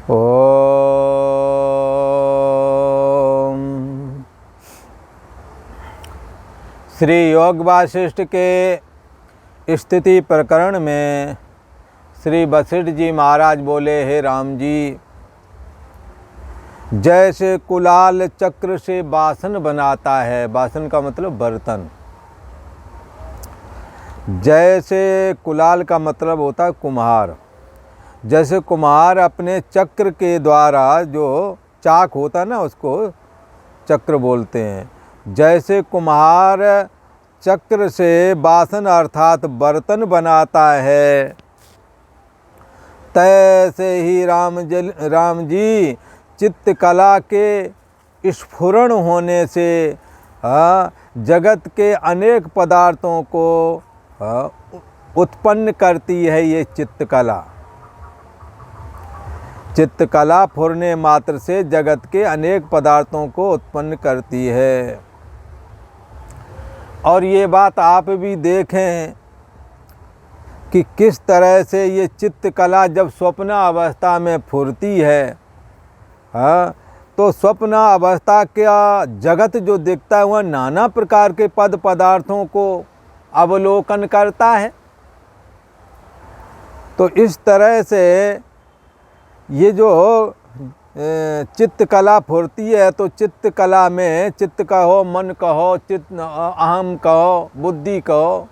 ओम। श्री योग वासिष्ठ के स्थिति प्रकरण में श्री वशिष्ठ जी महाराज बोले, हे राम जी, जैसे कुलाल चक्र से बासन बनाता है, बासन का मतलब बर्तन, जैसे कुलाल का मतलब होता है कुम्हार, जैसे कुम्हार अपने चक्र के द्वारा, जो चाक होता है ना उसको चक्र बोलते हैं, जैसे कुम्हार चक्र से बासन अर्थात बर्तन बनाता है, तैसे ही राम जी चित्त कला के स्फुरण होने से जगत के अनेक पदार्थों को उत्पन्न करती है। ये चित्तकला, चित्तकला फुरने मात्र से जगत के अनेक पदार्थों को उत्पन्न करती है। और ये बात आप भी देखें कि किस तरह से ये चित्तकला जब स्वप्न अवस्था में फुरती है, तो स्वप्न अवस्था का जगत जो दिखता है वह नाना प्रकार के पद पदार्थों को अवलोकन करता है। तो इस तरह से ये जो चित्तकला फुरती है, तो चित्तकला में चित्त कहो, मन कहो, अहम कहो, बुद्धि कहो,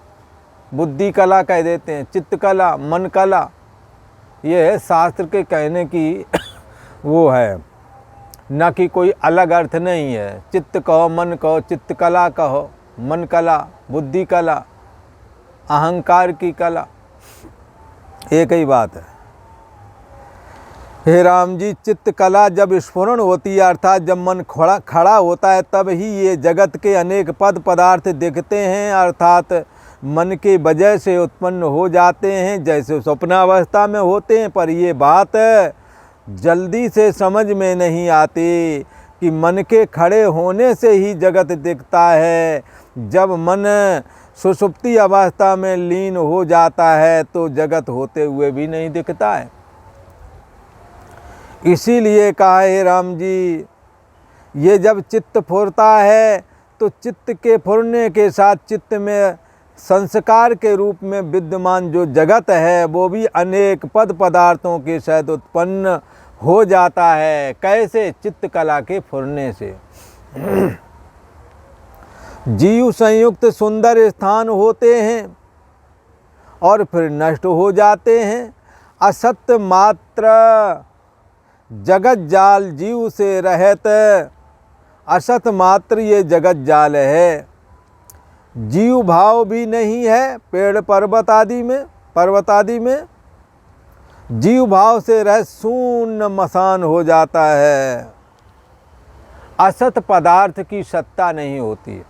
बुद्धि कला कह देते हैं, चित्तकला, मन कला, ये शास्त्र के कहने की वो है, न कि कोई अलग अर्थ नहीं है। चित्त कहो, मन कहो, चित्तकला कहो, मन कला, बुद्धि कला, अहंकार की कला, एक ही बात है। हे राम जी, चित्तकला जब स्फुरण होती है, अर्थात जब मन खड़ा होता है, तब ही ये जगत के अनेक पद पदार्थ दिखते हैं, अर्थात मन के वजह से उत्पन्न हो जाते हैं, जैसे स्वप्नावस्था में होते हैं। पर ये बात जल्दी से समझ में नहीं आती कि मन के खड़े होने से ही जगत दिखता है। जब मन सुषुप्ति अवस्था में लीन हो जाता है तो जगत होते हुए भी नहीं दिखता है। इसीलिए कहा, हे राम जी, ये जब चित्त फुरता है तो चित्त के फुरने के साथ चित्त में संस्कार के रूप में विद्यमान जो जगत है वो भी अनेक पद पदार्थों के सहित उत्पन्न हो जाता है। कैसे? चित्तकला के फुरने से। जीव संयुक्त सुंदर स्थान होते हैं और फिर नष्ट हो जाते हैं। असत मात्र जगत जाल जीव से रहत, असत मात्र ये जगत जाल है। जीव भाव भी नहीं है पेड़ पर्वत आदि में जीव भाव से रह शून्य मसान हो जाता है। असत पदार्थ की सत्ता नहीं होती है।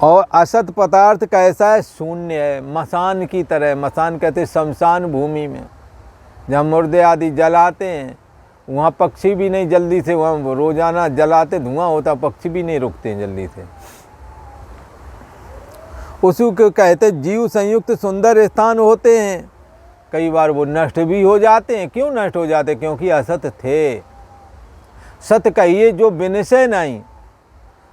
और असत पदार्थ कैसा है? शून्य है, मसान की तरह। मसान कहते शमशान भूमि में जहाँ मुर्दे आदि जलाते हैं, वहाँ पक्षी भी नहीं जल्दी से, वहाँ रोजाना जलाते धुआं होता, पक्षी भी नहीं रुकते जल्दी से। उसी को कहते जीव संयुक्त सुंदर स्थान होते हैं। कई बार वो नष्ट भी हो जाते हैं। क्यों नष्ट हो जाते? क्योंकि असत थे। सत कहिए जो विनशय नहीं,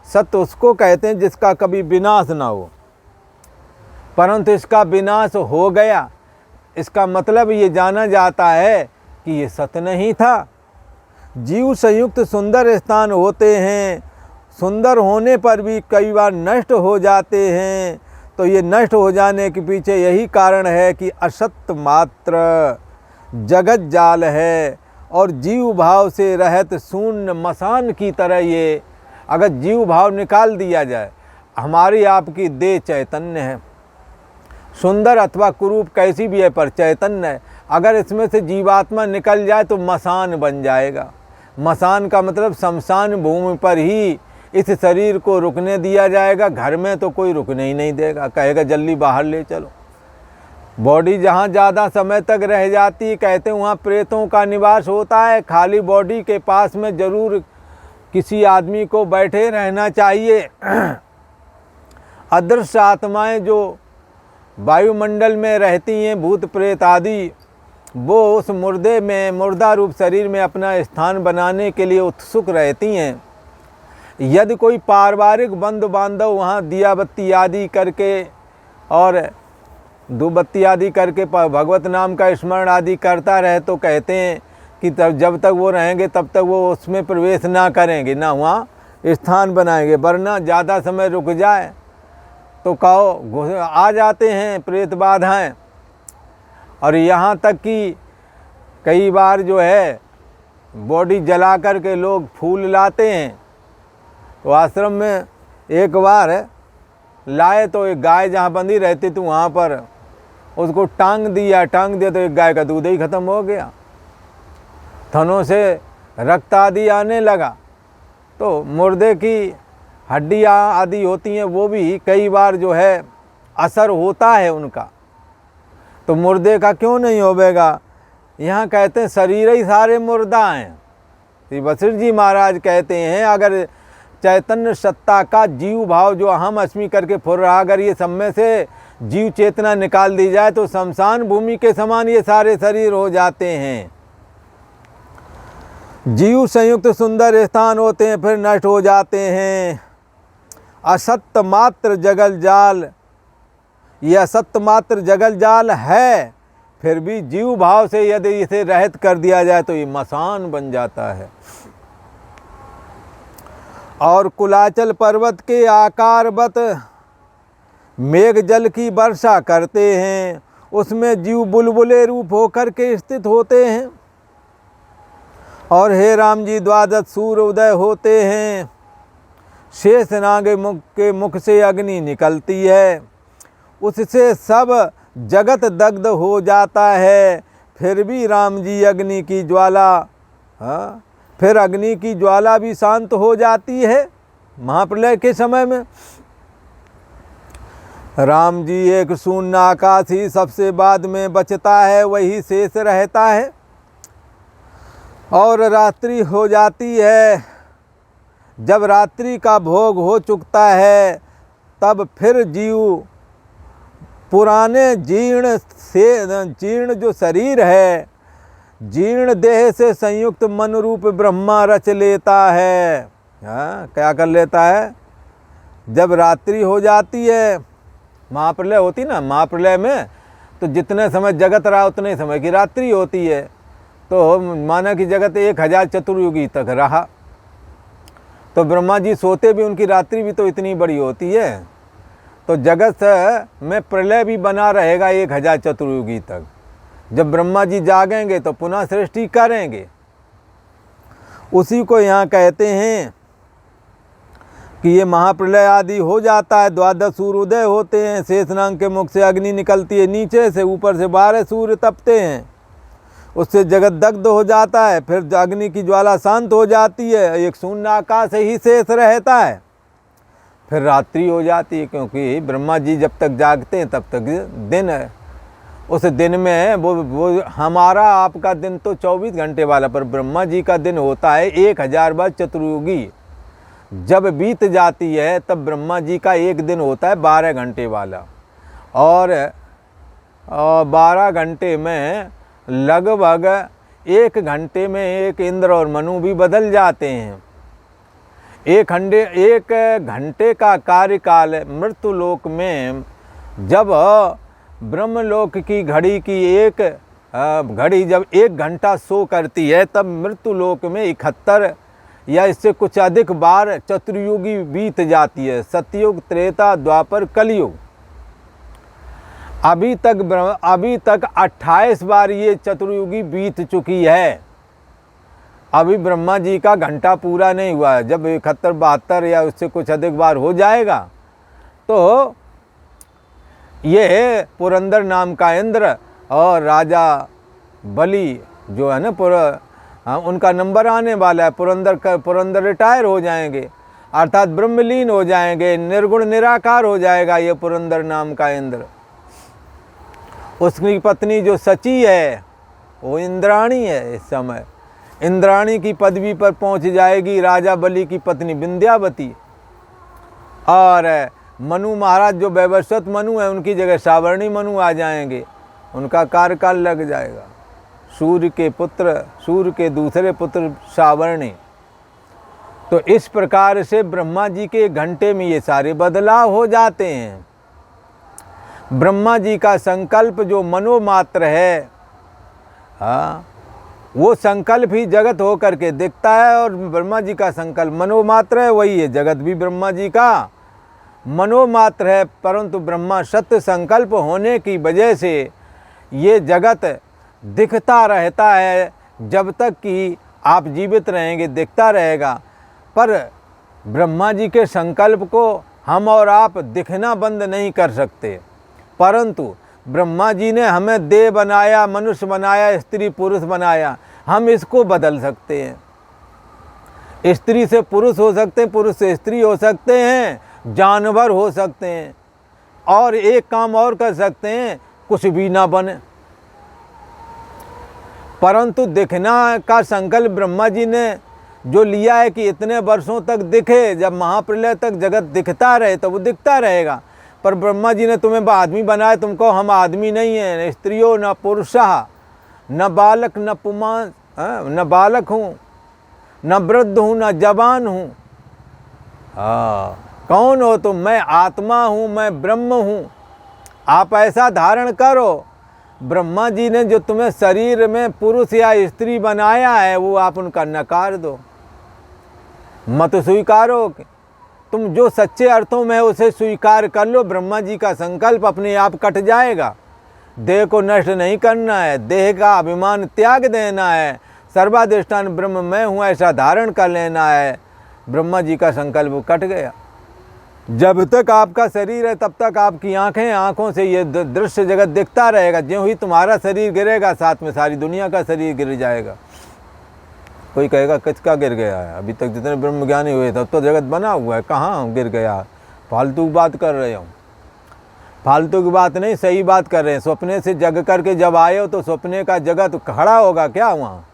सत्य उसको कहते हैं जिसका कभी विनाश ना हो, परंतु इसका विनाश हो गया, इसका मतलब ये जाना जाता है कि ये सत्य नहीं था। जीव संयुक्त सुंदर स्थान होते हैं, सुंदर होने पर भी कई बार नष्ट हो जाते हैं। तो ये नष्ट हो जाने के पीछे यही कारण है कि असत मात्र जगत जाल है और जीव भाव से रहत शून्य मसान की तरह। ये अगर जीव भाव निकाल दिया जाए, हमारी आपकी देह चैतन्य है, सुंदर अथवा कुरूप कैसी भी है पर चैतन्य है। अगर इसमें से जीवात्मा निकल जाए तो मसान बन जाएगा। मसान का मतलब शमशान भूमि पर ही इस शरीर को रुकने दिया जाएगा। घर में तो कोई रुकने ही नहीं देगा, कहेगा जल्दी बाहर ले चलो। बॉडी जहाँ ज़्यादा समय तक रह जाती, कहते हैं वहाँ प्रेतों का निवास होता है। खाली बॉडी के पास में ज़रूर किसी आदमी को बैठे रहना चाहिए। अदृश्य आत्माएं जो वायुमंडल में रहती हैं, भूत प्रेत आदि, वो उस मुर्दे में, मुर्दा रूप शरीर में अपना स्थान बनाने के लिए उत्सुक रहती हैं। यदि कोई पारिवारिक बंधु बांधव वहाँ दिया बत्ती आदि करके और धूपबत्ती आदि करके भगवत नाम का स्मरण आदि करता रहे तो कहते हैं कि तब जब तक वो रहेंगे तब तक वो उसमें प्रवेश ना करेंगे, ना वहाँ स्थान बनाएंगे। वरना ज़्यादा समय रुक जाए तो कहो आ जाते हैं प्रेत बाधाएँ। और यहाँ तक कि कई बार जो है बॉडी जला कर के लोग फूल लाते हैं। तो आश्रम में एक बार लाए तो एक गाय जहाँ बंधी रहती थी वहाँ पर उसको टांग दिया तो एक गाय का दूध ही ख़त्म हो गया, थनों से रक्त आदि आने लगा। तो मुर्दे की हड्डियाँ आदि होती हैं वो भी कई बार जो है असर होता है उनका, तो मुर्दे का क्यों नहीं होवेगा। यहाँ कहते हैं शरीर ही सारे मुर्दा हैं। श्री वशिष्ठ जी महाराज कहते हैं अगर चैतन्य सत्ता का जीव भाव जो अहम अस्मि करके फुर रहा, अगर ये सब में से जीव चेतना निकाल दी जाए तो शमशान भूमि के समान ये सारे शरीर हो जाते हैं। जीव संयुक्त सुंदर स्थान होते हैं फिर नष्ट हो जाते हैं। असत्य मात्र जगल जाल, ये असत्य मात्र जगल जाल है, फिर भी जीव भाव से यदि इसे रहित कर दिया जाए तो ये मसान बन जाता है। और कुलाचल पर्वत के आकारवत मेघ जल की वर्षा करते हैं, उसमें जीव बुलबुले रूप होकर के स्थित होते हैं। और हे राम जी द्वादश सूर्य उदय होते हैं, शेष नाग के मुख से अग्नि निकलती है, उससे सब जगत दग्ध हो जाता है। फिर भी राम जी अग्नि की ज्वाला, फिर अग्नि की ज्वाला भी शांत हो जाती है महाप्रलय के समय में। राम जी एक शून्य आकाश ही सबसे बाद में बचता है, वही शेष रहता है। और रात्रि हो जाती है, जब रात्रि का भोग हो चुकता है तब फिर जीव पुराने जीर्ण जो शरीर है, जीर्ण देह से संयुक्त मन रूप ब्रह्मा रच लेता है। क्या कर लेता है, जब रात्रि हो जाती है, महाप्रलय होती ना, महाप्रलय में तो जितने समय जगत रहा उतने समय की रात्रि होती है। तो माना कि जगत 1000 चतुर्युगी तक रहा, तो ब्रह्मा जी सोते भी उनकी रात्रि भी तो इतनी बड़ी होती है। तो जगत में प्रलय भी बना रहेगा 1000 चतुर्युगी तक। जब ब्रह्मा जी जागेंगे तो पुनः सृष्टि करेंगे। उसी को यहाँ कहते हैं कि ये महाप्रलय आदि हो जाता है, द्वादश सूर्य उदय होते हैं, शेषनाग के मुख से अग्नि निकलती है, नीचे से ऊपर से 12 सूर्य तपते हैं, उससे जगत दग्ध हो जाता है। फिर अग्नि की ज्वाला शांत हो जाती है, एक शून्य आकाश ही शेष रहता है। फिर रात्रि हो जाती है, क्योंकि ब्रह्मा जी जब तक जागते हैं तब तक दिन है। उस दिन में वो हमारा आपका दिन तो 24 घंटे वाला, पर ब्रह्मा जी का दिन होता है 1000 बार चतुर्युगी। जब बीत जाती है तब ब्रह्मा जी का एक दिन होता है 12 घंटे वाला। और 12 घंटे में लगभग 1 घंटे में एक इंद्र और मनु भी बदल जाते हैं। 1 घंटे का कार्यकाल मृत्युलोक में, जब ब्रह्मलोक की घड़ी की एक घड़ी जब 1 घंटा सो करती है, तब मृत्युलोक में 71 या इससे कुछ अधिक बार चतुर्युगी बीत जाती है। सतयुग, त्रेता, द्वापर, कलयुग। अभी तक 28 बार ये चतुर्युगी बीत चुकी है। अभी ब्रह्मा जी का घंटा पूरा नहीं हुआ है। जब 71, 72 या उससे कुछ अधिक बार हो जाएगा तो ये पुरंदर नाम का इंद्र और राजा बलि जो है ना, उनका नंबर आने वाला है। पुरंदर रिटायर हो जाएंगे, अर्थात ब्रह्मलीन हो जाएंगे, निर्गुण निराकार हो जाएगा ये पुरंदर नाम का इंद्र। उसकी पत्नी जो सची है वो इंद्राणी है। इस समय इंद्राणी की पदवी पर पहुंच जाएगी राजा बलि की पत्नी विंध्यावती। और मनु महाराज जो वैवस्वत मनु है, उनकी जगह सावर्णी मनु आ जाएंगे, उनका कार्यकाल लग जाएगा। सूर्य के दूसरे पुत्र सावर्णी। तो इस प्रकार से ब्रह्मा जी के घंटे में ये सारे बदलाव हो जाते हैं। ब्रह्मा जी का संकल्प जो मनोमात्र है, हाँ, वो संकल्प ही जगत हो करके दिखता है, और ब्रह्मा जी का संकल्प मनोमात्र है, वही है जगत भी ब्रह्मा जी का मनोमात्र है। परंतु ब्रह्मा सत्य संकल्प होने की वजह से ये जगत दिखता रहता है, जब तक कि आप जीवित रहेंगे दिखता रहेगा। पर ब्रह्मा जी के संकल्प को हम और आप दिखना बंद नहीं कर सकते। परंतु ब्रह्मा जी ने हमें देह बनाया, मनुष्य बनाया, स्त्री पुरुष बनाया, हम इसको बदल सकते हैं। स्त्री से पुरुष हो सकते हैं, पुरुष से स्त्री हो सकते हैं, जानवर हो सकते हैं, और एक काम और कर सकते हैं, कुछ भी ना बने। परंतु दिखना का संकल्प ब्रह्मा जी ने जो लिया है कि इतने वर्षों तक दिखे, जब महाप्रलय तक जगत दिखता रहे तो वो दिखता रहेगा। पर ब्रह्मा जी ने तुम्हें आदमी बनाया, तुमको हम आदमी नहीं है, न स्त्रियों न पुरुषा, न बालक न पुमान, न बालक हूँ, न वृद्ध हूँ, न जवान हूँ। हाँ, कौन हो तुम? मैं आत्मा हूँ, मैं ब्रह्म हूँ। आप ऐसा धारण करो। ब्रह्मा जी ने जो तुम्हें शरीर में पुरुष या स्त्री बनाया है, वो आप उनका नकार दो, मत स्वीकारो। तुम जो सच्चे अर्थों में उसे स्वीकार कर लो। ब्रह्मा जी का संकल्प अपने आप कट जाएगा। देह को नष्ट नहीं करना है, देह का अभिमान त्याग देना है, सर्वाधिष्ठान ब्रह्म मैं हूँ ऐसा धारण कर लेना है। ब्रह्मा जी का संकल्प कट गया। जब तक आपका शरीर है तब तक आपकी आंखें, आंखों से ये दृश्य जगत दिखता रहेगा। ज्यों ही तुम्हारा शरीर गिरेगा, साथ में सारी दुनिया का शरीर गिर जाएगा। कोई कहेगा किसका गिर गया है? अभी तक जितने ब्रह्मज्ञानी हुए तब तो जगत बना हुआ है, कहाँ गिर गया? फालतू की बात कर रहे हो। फालतू की बात नहीं, सही बात कर रहे हैं। सपने से जग करके जब आए हो तो सपने का जगत खड़ा होगा क्या वहाँ?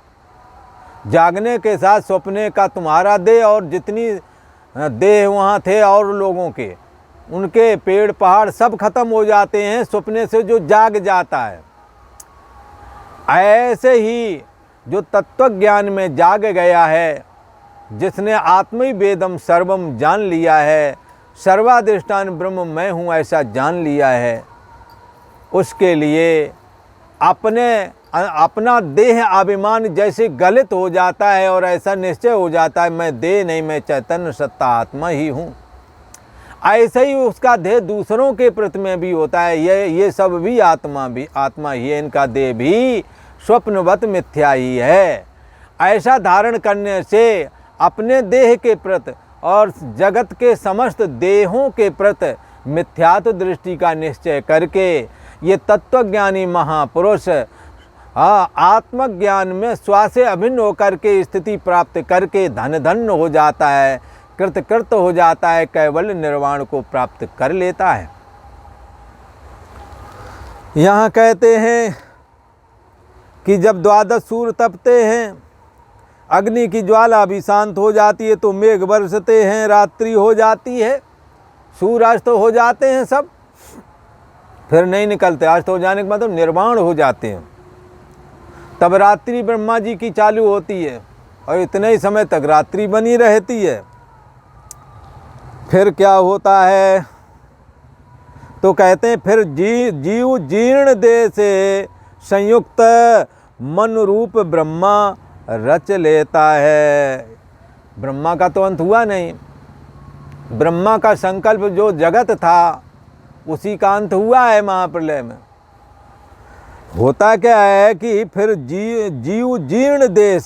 जागने के साथ सपने का तुम्हारा देह और जितनी देह वहाँ थे और लोगों के, उनके पेड़ पहाड़ सब खत्म हो जाते हैं सपने से जो जाग जाता है। ऐसे ही जो तत्व ज्ञान में जाग गया है, जिसने आत्मै वेदम सर्वम जान लिया है, सर्वाधिष्ठान ब्रह्म मैं हूँ ऐसा जान लिया है, उसके लिए अपना देह अभिमान जैसे गलित हो जाता है और ऐसा निश्चय हो जाता है मैं देह नहीं, मैं चैतन्य सत्ता आत्मा ही हूँ। ऐसे ही उसका देह दूसरों के प्रति में भी होता है। ये सब भी आत्मा ही है, इनका देह भी स्वप्नवत मिथ्या ही है। ऐसा धारण करने से अपने देह के प्रति और जगत के समस्त देहों के प्रति मिथ्यात्व दृष्टि का निश्चय करके ये तत्वज्ञानी महापुरुष आत्मज्ञान में स्व से अभिन्न होकर के स्थिति प्राप्त करके धन हो जाता है, कृत हो जाता है, कैवल्य निर्वाण को प्राप्त कर लेता है। यहाँ कहते हैं कि जब 12 सूर्य तपते हैं, अग्नि की ज्वाला भी शांत हो जाती है, तो मेघ बरसते हैं, रात्रि हो जाती है, सूर्यास्त हो जाते हैं, सब फिर नहीं निकलते। अस्त हो जाने के बाद तो निर्वाण हो जाते हैं। तब रात्रि ब्रह्मा जी की चालू होती है और इतने ही समय तक रात्रि बनी रहती है। फिर क्या होता है तो कहते हैं फिर जीव जीर्ण देह से संयुक्त मन रूप ब्रह्मा रच लेता है। ब्रह्मा का तो अंत हुआ नहीं। ब्रह्मा का संकल्प जो जगत था उसी का अंत हुआ है महाप्रलय में। होता क्या है कि फिर जीव जीर्ण देह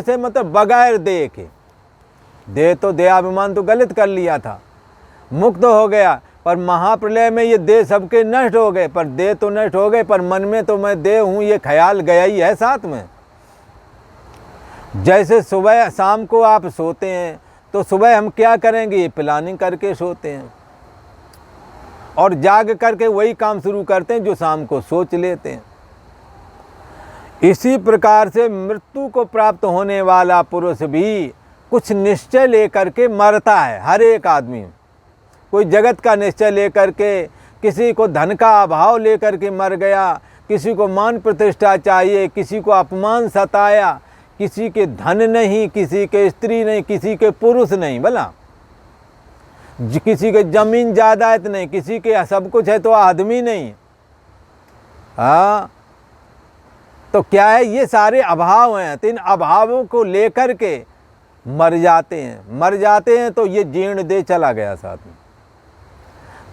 से मतलब बगैर देह के, देह तो देहाभिमान तो गलत कर लिया था, मुक्त हो गया। पर महाप्रलय में ये देह सबके नष्ट हो गए, पर देह तो नष्ट हो गए, पर मन में तो मैं देह हूँ ये ख्याल गया ही है साथ में। जैसे सुबह शाम को आप सोते हैं तो सुबह हम क्या करेंगे, ये प्लानिंग करके सोते हैं और जाग करके वही काम शुरू करते हैं जो शाम को सोच लेते हैं। इसी प्रकार से मृत्यु को प्राप्त होने वाला पुरुष भी कुछ निश्चय लेकर के मरता है। हर एक आदमी कोई जगत का निश्चय लेकर के, किसी को धन का अभाव लेकर के मर गया, किसी को मान प्रतिष्ठा चाहिए, किसी को अपमान सताया, किसी के धन नहीं, किसी के स्त्री नहीं, किसी के पुरुष नहीं, भला किसी के जमीन जायदाद नहीं, किसी के सब कुछ है तो आदमी नहीं। हाँ, तो क्या है, ये सारे अभाव हैं। तो इन अभावों को लेकर के मर जाते हैं तो ये जीर्ण देह चला गया साथ में।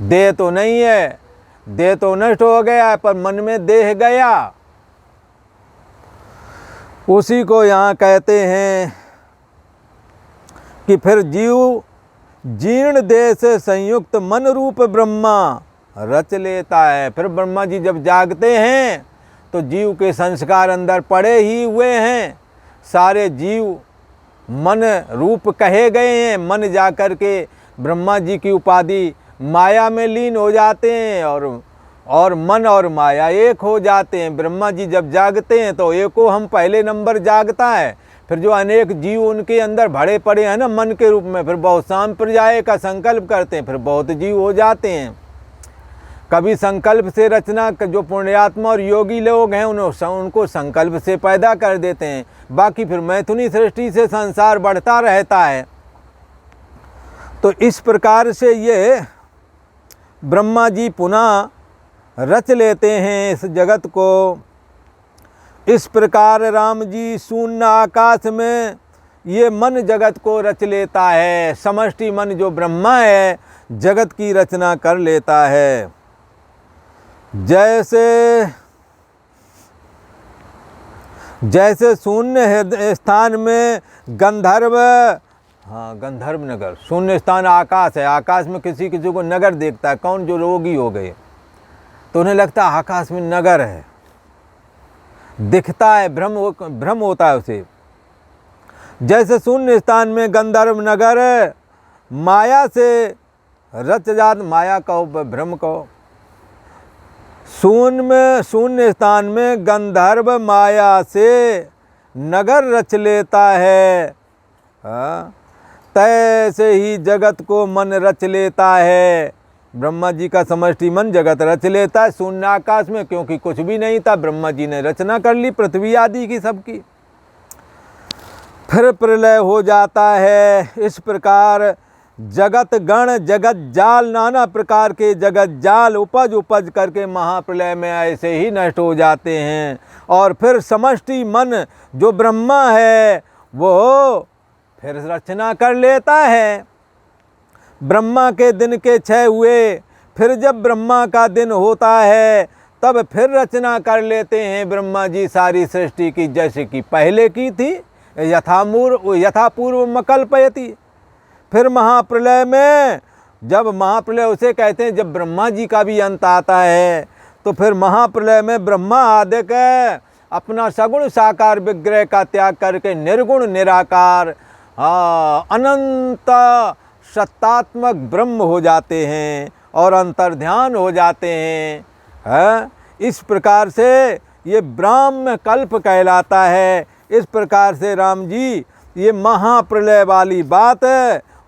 देह तो नहीं है, देह तो नष्ट हो गया है, पर मन में देह गया। उसी को यहाँ कहते हैं कि फिर जीव जीर्ण देह से संयुक्त मन रूप ब्रह्मा रच लेता है। फिर ब्रह्मा जी जब जागते हैं तो जीव के संस्कार अंदर पड़े ही हुए हैं, सारे जीव मन रूप कहे गए हैं। मन जाकर के ब्रह्मा जी की उपाधि माया में लीन हो जाते हैं और मन और माया एक हो जाते हैं। ब्रह्मा जी जब जागते हैं तो एको हम पहले नंबर जागता है। फिर जो अनेक जीव उनके अंदर भरे पड़े हैं ना मन के रूप में, फिर बहुत सांप्रदाय का संकल्प करते हैं, फिर बहुत जीव हो जाते हैं। कभी संकल्प से रचना, जो पुण्यात्मा और योगी लोग हैं उनको संकल्प से पैदा कर देते हैं। बाकी फिर मैथुनी सृष्टि से संसार बढ़ता रहता है। तो इस प्रकार से ये ब्रह्मा जी पुनः रच लेते हैं इस जगत को। इस प्रकार राम जी शून्य आकाश में ये मन जगत को रच लेता है। समष्टि मन जो ब्रह्मा है जगत की रचना कर लेता है। जैसे शून्य स्थान में गंधर्व, हाँ गंधर्व नगर, शून्य स्थान आकाश है। आकाश में किसी को नगर देखता है, कौन जो रोगी हो गए तो उन्हें लगता है आकाश में नगर है, दिखता है, भ्रम होता है उसे। जैसे शून्य स्थान में गंधर्व नगर माया से रच जात, माया कहो भ्रम कहो, शून्य स्थान में गंधर्व माया से नगर रच लेता है। तैसे ही जगत को मन रच लेता है। ब्रह्मा जी का समष्टि मन जगत रच लेता है शून्य आकाश में, क्योंकि कुछ भी नहीं था, ब्रह्मा जी ने रचना कर ली पृथ्वी आदि की सबकी। फिर प्रलय हो जाता है। इस प्रकार जगत गण, जगत जाल, नाना प्रकार के जगत जाल उपज करके महाप्रलय में ऐसे ही नष्ट हो जाते हैं। और फिर समष्टि मन जो ब्रह्मा है वो फिर रचना कर लेता है। ब्रह्मा के दिन के 6 हुए, फिर जब ब्रह्मा का दिन होता है तब फिर रचना कर लेते हैं ब्रह्मा जी सारी सृष्टि की, जैसे कि पहले की थी, यथापूर्व मकल्पयति। फिर महाप्रलय में, जब महाप्रलय उसे कहते हैं जब ब्रह्मा जी का भी अंत आता है, तो फिर महाप्रलय में ब्रह्मा आदि के अपना सगुण साकार विग्रह का त्याग करके निर्गुण निराकार अनंत सत्तात्मक ब्रह्म हो जाते हैं और अंतर्ध्यान हो जाते हैं। इस प्रकार से ये ब्राह्म कल्प कहलाता है। इस प्रकार से राम जी ये महाप्रलय वाली बात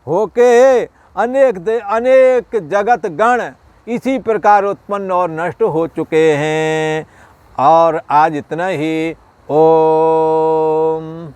होके अनेक जगत गण इसी प्रकार उत्पन्न और नष्ट हो चुके हैं। और आज इतना ही। ओम।